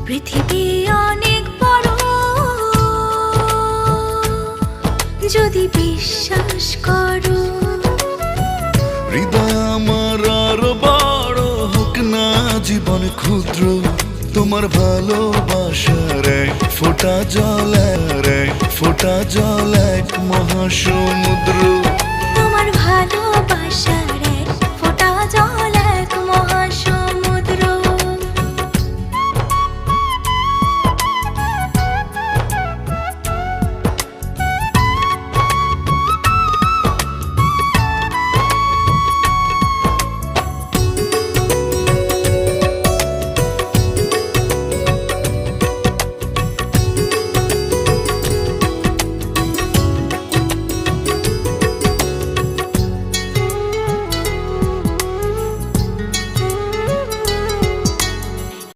পৃথিবী অনেক বড়, যদি বিশ্বাস করো। হৃদয় আমার আরো বড় হোক না জীবন ক্ষুদ্র, তোমার ভালোবাসার এক ফোঁটা জল, এক ফোঁটা জল এক মহাসমুদ্র। তোমার ভালোবাসা